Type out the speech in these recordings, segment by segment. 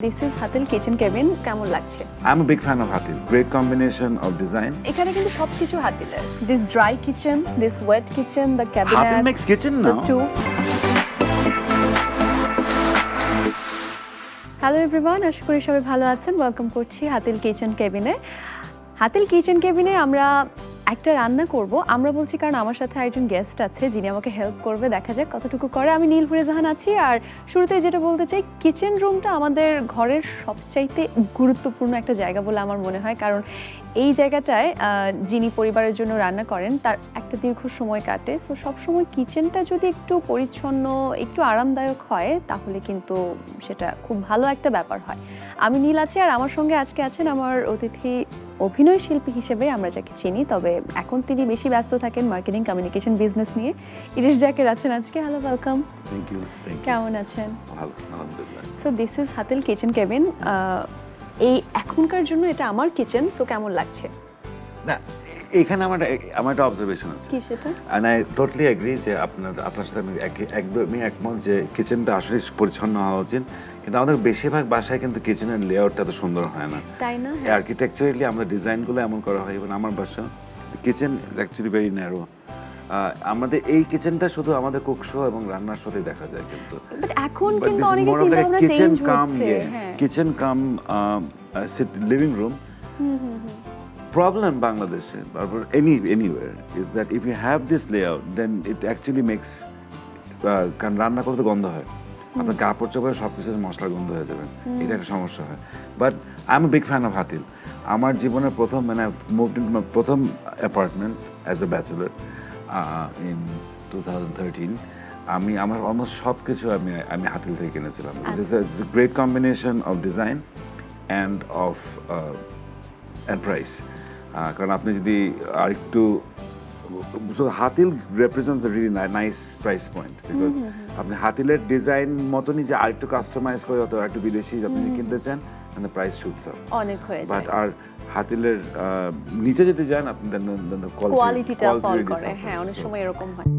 this is Hatil kitchen cabin. কেমন লাগছে? I'm a big fan of Hatil. Great combination of design. এখানে কিন্তু সবকিছু হাতিলের। This dry kitchen, this wet kitchen, the cabinet. Hatil makes kitchen now. The stove. Hello everyone, আশা করি সবাই ভালো আছেন। ওয়েলকাম করছি হাতিল কিচেন কেবিনে। হাতিল কিচেন কেবিনে আমরা একটা রান্না করব। আমরা বলছি কারণ আমার সাথে একজন গেস্ট আছে যিনি আমাকে হেল্প করবে। দেখা যাক কতটুকু করে। আমি নীলপুরে জাহান আছি। আর শুরুতেই যেটা বলতে চাই, কিচেন রুমটা আমাদের ঘরের সবচাইতে গুরুত্বপূর্ণ একটা জায়গা বলে আমার মনে হয়। কারণ এই জায়গাটায় যিনি পরিবারের জন্য রান্না করেন তার একটা দীর্ঘ সময় কাটে। সো সবসময় কিচেনটা যদি একটু পরিচ্ছন্ন, একটু আরামদায়ক হয় তাহলে কিন্তু সেটা খুব ভালো একটা ব্যাপার হয়। আমি নীল আছি, আর আমার সঙ্গে আজকে আছেন আমার অতিথি অভিনয় শিল্পী হিসেবে আমরা যাকে চিনি, তবে এখন তিনি বেশি ব্যস্ত থাকেন মার্কেটিং, কমিউনিকেশন, বিজনেস নিয়ে। ইরিশ জাকের আছেন আজকে। Hello, welcome. Thank you. কেমন আছেন? ভালো, আলহামদুলিল্লাহ। So this is Hatil kitchen cabin. এই এখনকার জন্য এটা আমার কিচেন। সো কেমন লাগছে? না, এখানে আমার একটা অবজারভেশন আছে। কি সেটা? And I totally agree যে আপনার সাথে আমি একদমই একমত যে কিচেনটা আসলে পরিচ্ছন্ন হওয়া উচিত। কিন্তু আমাদের বেশিরভাগ বাসায় কিন্তু কিচেনের লেআউটটা তো সুন্দর হয় না, তাই না? আর্কিটেকচারালি আমাদের ডিজাইনগুলো এমন করা হয়। এবং আমার বাসা kitchen is actually very narrow. আমাদের এই কিচেনটা শুধু আমাদের কুকশো এবং রান্নার সাথে দেখা যায়, কিন্তু বাট এখন কিন্তু অনেক চিন্তাভাবনা চেঞ্জ হচ্ছে। Kitchen come living room. Problem Bangladesh or anywhere is that if you have this layout, then it actually makes কারণ রান্না করতে গন্ধ হয়, আপনার কাপড় চোপড়ে সব কিছুর মশলার গন্ধ হয়ে যাবে, এটা একটা সমস্যা হয়। But I M a big fan of Hatil. আমার জীবনের প্রথম প্রথম apartment as a bachelor in 2013 আমার অলমোস্ট সব কিছু আমি হাতিল থেকে কিনেছিলাম। It's a great combination of design and of and price. কারণ আপনি যদি আরেকটু Hatil represents the really nice price point, because আপনি হাতিলের ডিজাইন মতনই যে আরেকটু কাস্টমাইজ করে অথবা একটু বিদেশি আপনি যদি কিনতে চান, দ্য প্রাইস শুটস আপ অনেক হয়ে যায়। বাট আর হাতিলের নিচে যদি যান আপনি কোয়ালিটিটা ফল করে। হ্যাঁ, অনেক সময় এরকম হয়।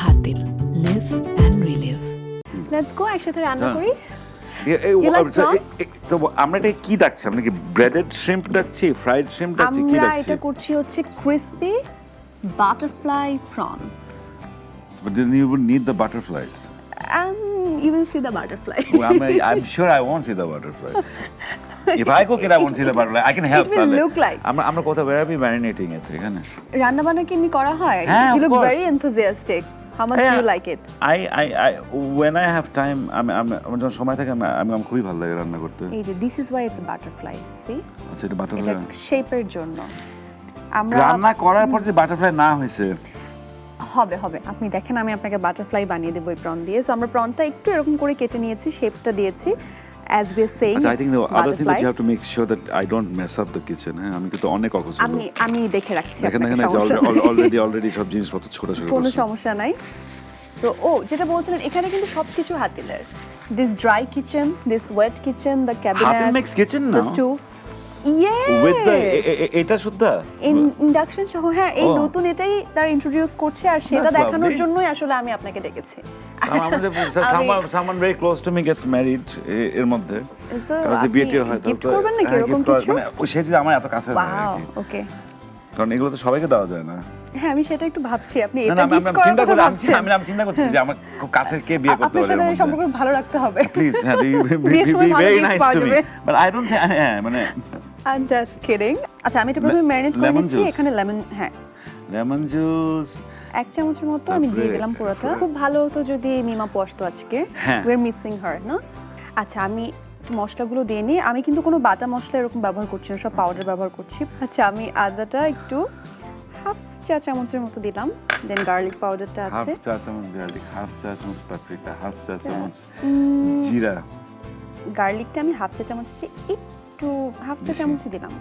Hatil, live and relive. Let's go, একসাথে রান্না করি। তো আমরা এটা কি ডাকছি? আমরা কি ব্রেডেড শ্রিম্প ডাকছি, ফ্রাইড শ্রিম্প ডাকছি, কি ডাকছি? আমরা এটা করছি হচ্ছে crispy butterfly prawn. But then you would need the butterflies. You will see the butterfly. I'm sure I won't see the butterfly. If I cook it, I won't see the butterfly. I can help. It will look like. আমরা কোথাও where are we marinating it? এখানে রান্না বান্না কি এমনি করা হয়? হ্যাঁ, You look of course. very enthusiastic. How much do you like it? I when I have time, আমার যখন সময় থাকে আমি খুবই ভালো লাগে রান্না করতে। এই যে this is why it's butterfly. See? আচ্ছা, এটা বাটারফ্লাই। এটা শেপের জন্য। আমরা রান্না করার পর যে বাটারফ্লাই না হয়েছে হবে আপনি দেখেন, আমি আপনাকে বাটারফ্লাই বানিয়ে দেব এই প্রন দিয়ে। সো আমরা প্রনটা একটু এরকম করে কেটে নিয়েছি, শেপটা দিয়েছি as we are saying. I think the other thing that you have to make sure that I don't mess up the kitchen. আমি কিন্তু অনেক অকুশল। আমি দেখে রাখছি। দেখেন অলরেডি সব জিনিসপত্র ছোট ছোট, কোনো সমস্যা নাই। সো যেটা বলছিলেন, এখানে কিন্তু সবকিছু হাতিলের। This dry kitchen, this wet kitchen, the cabinet. Hatil makes kitchen now. The stove. Yes. With the এটা শুদ্ধা ইন্ডাকশন সহ। হ্যাঁ, এই নতুন এটাই তারা ইন্ট্রোডিউস করছে, আর সেটা দেখানোর জন্যই আসলে আমি আপনাকে ডেকেছি। someone very close to me gets married এর মধ্যে, কারণ যে বিয়েটি হয় গিফট করবেন নাকি এরকম কিছু? মানে ওই সেটা আমার এত কাছে না আর কি। ওকে, কারণ এগুলো তো সবাইকে দেওয়া যায় না। হ্যাঁ, আমি সেটা একটু ভাবছি। আপনি এটা গিফট করার কথা ভাবছেন? আমি চিন্তা করছি যে আমার খুব কাছের কে বিয়ে করতে পারে। আপনার সাথে সম্পর্ক ভালো রাখতে হবে। Please, be very nice to me, but I don't think মানে I'm just kidding. আচ্ছা, আমি এটা প্রথমে ম্যারিনেট করে নিচ্ছি। এখানে লেমন, হ্যাঁ, লেমন জুস 1 চামচের মতো আমি দিয়ে দিলাম পুরোটা। খুব ভালো হতো যদি মিমা পোস্তো আজকে। We are missing her, না? আচ্ছা, আমি মশলাগুলো দিয়ে নিই। আমি কিন্তু কোনো বাটা মশলা এরকম ব্যবহার করছি না, সব পাউডার ব্যবহার করছি। আচ্ছা, আমি আদাটা একটু হাফ চা চামচের মতো দিলাম। দেন গার্লিক পাউডারটা আছে, হাফ চা চামচ গার্লিক, হাফ চা চামচ পাপরিকা, হাফ চা চামচ জিরা। গার্লিকটা আমি হাফ চা চামচ একটু হাফ চা চামচ দিলাম।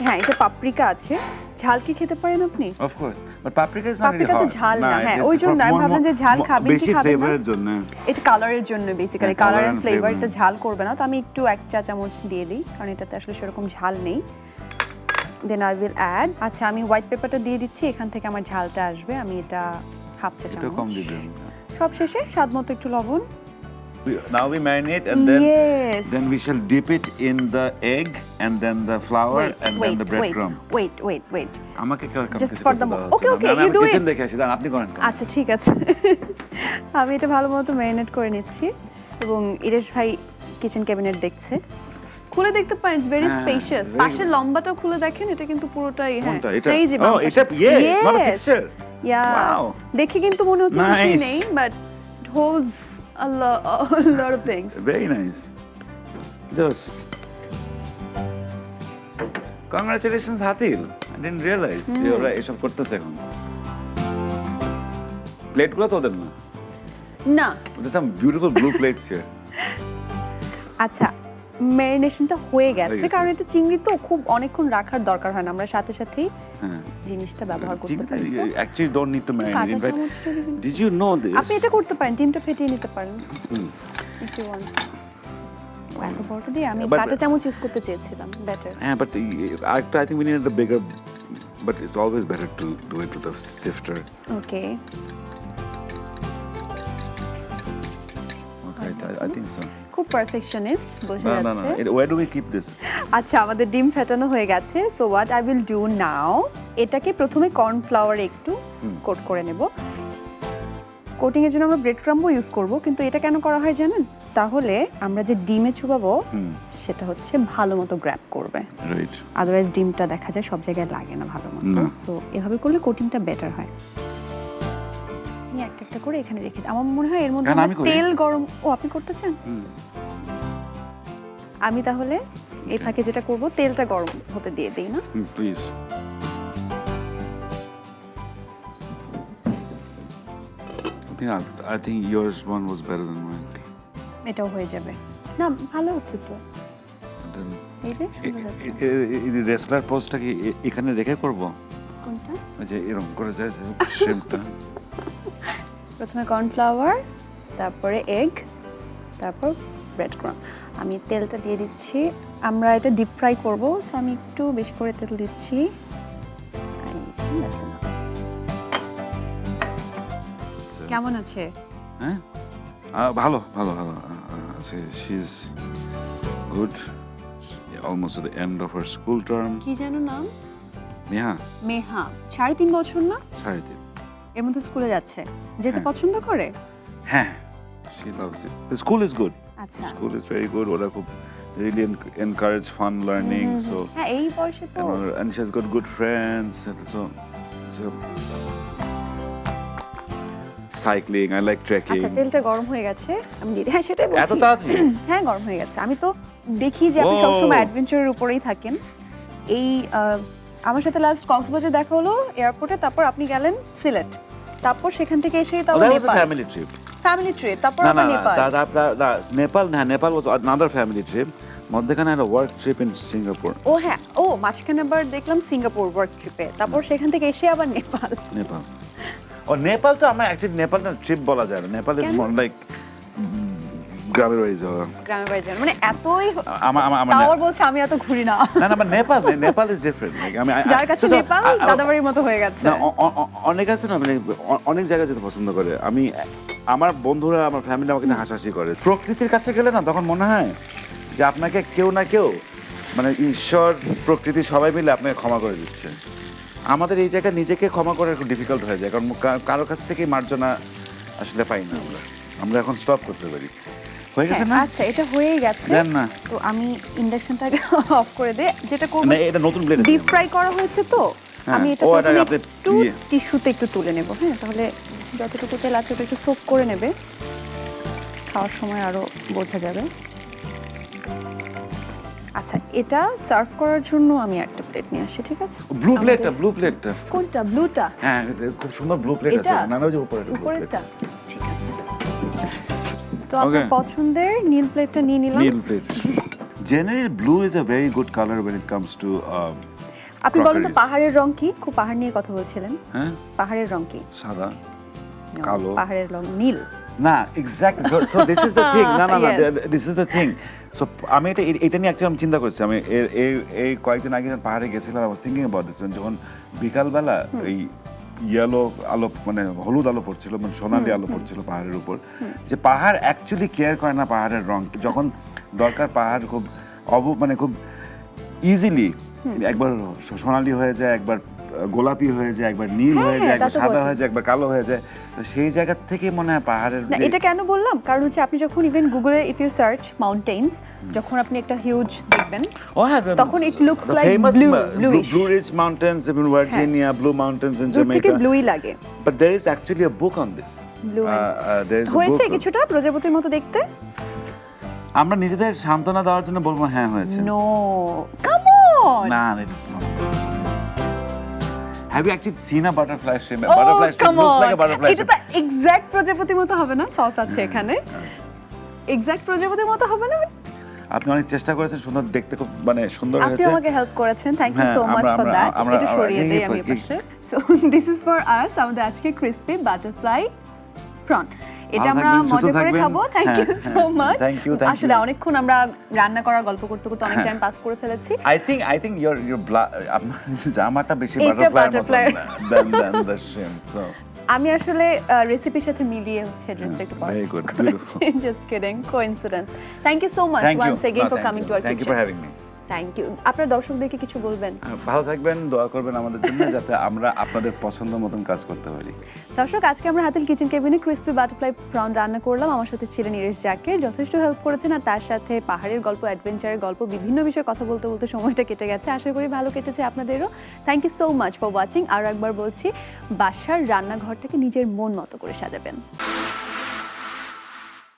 হ্যাঁ, এটা পাপরিকা আছে। ঝাল কি খেতে পারেন আপনি? Of course, but paprika is not really hot. Paprika তো ঝাল না। হ্যাঁ, ওই জন্য আমি ভাবলাম যে ঝাল খাবেন কি খাবেন না। বেশি ফ্লেভারের জন্য, এটা কালারের জন্য, বেসিক্যালি কালার এন্ড ফ্লেভার। এটা ঝাল করবে না, তো আমি একটু 1 চা চামচ দিয়ে দিই, কারণ এটাতে আসলে সেরকম ঝাল নেই। দেন আই উইল অ্যাড, আচ্ছা আমি হোয়াইট পেপারটা দিয়ে দিচ্ছি, এখান থেকে আমার ঝালটা আসবে, আমি এটা হাফ চা এটা কম চামচ। দিবেন। সব শেষে স্বাদ মতো একটু লবণ। Now we marinate and Yes. then we shall dip it in the egg and then the flour and then the breadcrumb. Wait. আমাকে Just for the okay, you do kitchen it. দেখে আসি, দাঁড়ান, আপনি করেন। আচ্ছা ঠিক আছে। আমি এটা ভালো মতো ম্যারিনেট করে নিচ্ছি এবং ইরেশ ভাই কিচেন ক্যাবিনেট দেখছে। খুলে দেখতে পারেন, ইটস ভেরি হ্যাঁ, স্পেশিয়াস। very পাশের লম্বাটাও খুলে দেখেন, এটা কিন্তু পুরোটাই হ্যাঁ। কোনটা? এটা? এই যে Oh, এটা yes, not a picture. Yeah. Wow. দেখে কিন্তু মনে হচ্ছে কিছুই Nice. নেই, but it holds a lot of things. Very nice. Just congratulations Hatil, I didn't realize ওরা এসব করতেছে এখন। প্লেটগুলো তো ওদের না, না there's some beautiful blue plates here. আচ্ছা, ম্যারিনেশনটা হয়ে গেছে, গেছে। কারণ এটা চিংড়ি তো খুব অনেকক্ষণ রাখার দরকার হয় না, আমরা সাথে সাথেই হ্যাঁ, জিনিসটা ব্যবহার করতে পারি। So, actually don't need to marinate. কাঁটা In fact, চামচটা দিবেন। did you know this? আপনি এটা করতে পারেন, ডিমটা ফেটিয়ে নিতে পারেন if you want. এত বড়টা দিয়ে আমি But- কাঁটা চামচ ইউজ করতে চেয়েছিলাম, better. Yeah, but I think we needed a bigger, but it's always better to do it with a sifter. Okay, Okay, I think so. খুব পারফেকশনিস্ট বোঝা No, যাচ্ছে। Where do we keep this? আচ্ছা, আমাদের ডিম ফেটানো হয়ে গেছে। So what I will do now, এটাকে প্রথমে কর্নফ্লাওয়ারে একটু কোট করে নেব। কোটিং এর জন্য আমরা ব্রেড ক্রাম্বও ইউজ করব, কিন্তু এটা কেন করা হয় জানেন? তাহলে আমরা যে ডিমে চুবাবো সেটা হচ্ছে ভালো মতো গ্র্যাব করবে। Right. আদারওয়াইজ ডিমটা দেখা যায় সব জায়গায় লাগে না ভালো মতো। না। সো এভাবে করলে কোটিংটা বেটার হয়। আমি একটা একটা করে এখানে রেখে দিই। আমার মনে হয় এর মধ্যে কেন আমি আমরা করি? তেল গরম, ও আপনি করতেছেন? আমি তাহলে এই ফাঁকে যেটা করব, তেলটা গরম হতে দিয়ে দেই না? Please. I think yours one was better than mine. এটাও হয়ে যাবে। না, ভালো হচ্ছে তো। Then এই যে সুন্দর হচ্ছে। এই রেসলার পোস্টটা কি এখানে রেখে করব? কোনটা? ওই যে এরকম করে যায় শ্রিম্পটা। প্রথমে কর্নফ্লাওয়ার, তারপরে এগ, তারপর ব্রেড ক্রাম্ব। আমি তেলটা দিয়ে দিচ্ছি। আমরা এটা ডিপ ফ্রাই করব, সো আমি একটু বেশি করে তেল দিচ্ছি। কেমন আছে? হ্যাঁ, ভালো ভালো ভালো আছে। She's good. Almost at the end of her school term. কি যেন নাম? নেহা, মেহা। 3.5 বছর না? 3.5। এর মধ্যে স্কুলে যাচ্ছে। যেতে হ্যাঁ। পছন্দ করে? হ্যাঁ, she loves it. The school is good. আচ্ছা। The school is very good. ওরা খুব really encourage fun learning. So হ্যাঁ, এই বয়সে তো and she has got good friends. So cycling. I like trekking. আচ্ছা, তেলটা গরম হয়ে গেছে। আমি দিদি, হ্যাঁ সেটাই বলছি। এত তাড়াতাড়ি? হ্যাঁ, গরম হয়ে গেছে। আমি তো দেখি যে আপনি ও। সবসময় অ্যাডভেঞ্চারের উপরেই থাকেন। এই আমার সাথে লাস্ট কক্সবাজার দেখা হলো এয়ারপোর্টে, তারপর আপনি গেলেন সিলেট, তারপর সেখান থেকে এসেই তো Oh, that was a Nepal. family trip. Family trip, তারপর No, আবার no, Nepal. Nepal. Nepal was another family trip. মধ্যখানে একটা work trip in Singapore. ও হ্যাঁ, ও মাঝখানে আবার দেখলাম সিঙ্গাপুর ওয়ার্ক ট্রিপে, তারপর সেখান থেকে এসে আবার নেপাল। নেপাল। ও নেপাল তো আমরা অ্যাকচুয়ালি নেপাল না ট্রিপ বলা যায় না। নেপাল ইজ কেন? মোর লাইক গ্রামের বাড়ি যাওয়া। গ্রামের বাড়ি যান মানে এতই, আমার তাও আবার বলছে আমি এত ঘুরি না। না না, নেপাল ইজ ডিফারেন্ট। যার কাছে নেপাল দাদাবাড়ির মতো হয়ে গেছে। না, অনেক আছে না, মানে অনেক জায়গায় যেতে পছন্দ করে। আমার বন্ধুরা, আমার ফ্যামিলি আমাকে নিয়ে হাসাহাসি করে। প্রকৃতির কাছে গেলে না, তখন মনে হয় যে আপনাকে কেউ না কেউ, মানে ঈশ্বর, প্রকৃতি সবাই মিলে আপনাকে ক্ষমা করে দিচ্ছে। আমাদের এই জায়গায় নিজেকে ক্ষমা করা একটু ডিফিকাল্ট হয়ে যায়, কারণ কারোর কাছ থেকেই মার্জনা আসলে পাই না আমরা এখন স্টপ করতে পারি। হয়ে গেছে না? আচ্ছা, এটা হয়েই গেছে। দেন না। তো আমি ইন্ডাকশনটাকে অফ করে দে, যেটা করব না, এটা নতুন প্লেট। ডিপ ফ্রাই করা হয়েছে তো, হ্যাঁ, আমি এটা ও, প্রথমে এটা আপনি একটু টিস্যুতে একটু তুলে নেব। হ্যাঁ, তাহলে যতটুকু তেল আছে ওটা একটু সোক করে নেবে, খাওয়ার সময় আরো বোঝা যাবে। আচ্ছা, এটা সার্ভ করার জন্য আমি একটা প্লেট নিয়ে আসি, ঠিক আছে? ব্লু প্লেটটা। কোনটা? ব্লুটা? হ্যাঁ, খুব সুন্দর ব্লু প্লেট আছে। এটা? না না, ওই যে উপরেরটা। উপরেরটা? ঠিক আছে। তো আপনার Okay. পছন্দের নীল প্লেটটা নিয়ে নিলাম। নীল plate. Generally, blue is a very good color when it comes to আপনি বলেন তো crockeries. পাহাড়ের রং কি? খুব পাহাড় নিয়ে কথা বলছিলেন। হ্যাঁ, পাহাড়ের রং কি? সাদা, No, কালো। পাহাড়ের রং নীল। না exactly so this is the thing না Yes. This is the thing so আমি এটা নিয়ে অ্যাকচুয়ালি চিন্তা করছি আমি এই কয়েকদিন আগে পাহাড়ে গেছিলাম I was thinking about this যখন বিকালবেলা এই ইয়েলো আলো মানে হলুদ আলো পড়ছিল মানে সোনালি আলো পড়ছিল পাহাড়ের উপর যে পাহাড় অ্যাকচুয়ালি কেয়ার করে না পাহাড়ের রং যখন দরকার পাহাড় খুব মানে খুব ইজিলি একবার সোনালি হয়ে যায় একবার গোলাপি হয়ে যায় একবার নীল হয়ে যায় একবার সাদা হয়ে যায় একবার কালো হয়ে যায় তো সেই জায়গা থেকে মনে হয় পাহাড়ের না এটা কেন বললাম কারণ হচ্ছে আপনি যখন ইভেন গুগলে ইফ ইউ সার্চ মাউন্টেন্স যখন আপনি একটা হিউজ দেখবেন তখন it looks like bluish. Blue Ridge Mountains in Virginia, Blue Mountains in দূর থেকে Jamaica. ব্লুই লাগে But there is actually a book on this. Blue There is a হয়েছে book. কিছুটা প্রজাপতির মতো দেখতে আমরা নিজেদের সান্ত্বনা দেওয়ার জন্য বলবো হ্যাঁ হয়েছে নো কাম অন না it is not. Have you actually seen a butterfly shrimp? A Oh, butterfly shrimp come looks like on. a butterfly এটা shrimp. তো এক্সাক্ট প্রজাপতির মতো হবে না সস আছে এখানে এক্সাক্ট প্রজাপতির মতো হবে না আপনি অনেক চেষ্টা করেছেন সুন্দর দেখতে খুব মানে সুন্দর আপনি হয়েছে আমাকে হেল্প করেছেন থ্যাংক ইউ হ্যাঁ, সো মাচ ফর দ্যাট আমরা- এটা সরিয়ে দেই আমি এই- পাশে so this is for us আমাদের আজকে ক্রিসপি বাটারফ্লাই প্রন এটা ভালো আমরা থাকবেন, সুস্থ মজা করে থাকবেন। খাবো থ্যাংক ইউ হ্যাঁ, সো মাচ thank you. আসলে অনেকক্ষণ আমরা রান্না করার গল্প করতে করতে অনেক টাইম পাস করে ফেলেছি I think your আপনার জামাটা বেশি এটা butterfly butterfly than the shrimp. So আমি আসলে রেসিপির সাথে মিলিয়ে হচ্ছে ড্রেসটা একটু very good, পছন্দ করেছি just kidding coincidence thank you so much thank you. Once again No, for thank coming you. To our Thank you for having me. Thank you আপনার দর্শকদেরকে কিছু বলবেন ভালো থাকবেন দোয়া করবেন আমাদের জন্য যাতে আমরা আপনাদের পছন্দ মতন কাজ করতে পারি দর্শক আজকে আমরা হাতিল কিচেন কেবিনে ক্রিসপি বাটারফ্লাই প্রন রান্না করলাম আমার সাথে ছিলেন ইরেশ জাকির যথেষ্ট হেল্প করেছেন আর তার সাথে পাহাড়ের গল্প অ্যাডভেঞ্চারের গল্প বিভিন্ন বিষয়ে কথা বলতে বলতে সময়টা কেটে গেছে আশা করি ভালো কেটেছে আপনাদেরও thank you so much for watching আর একবার বলছি বাসার রান্নাঘরটাকে নিজের মন মতো করে সাজাবেন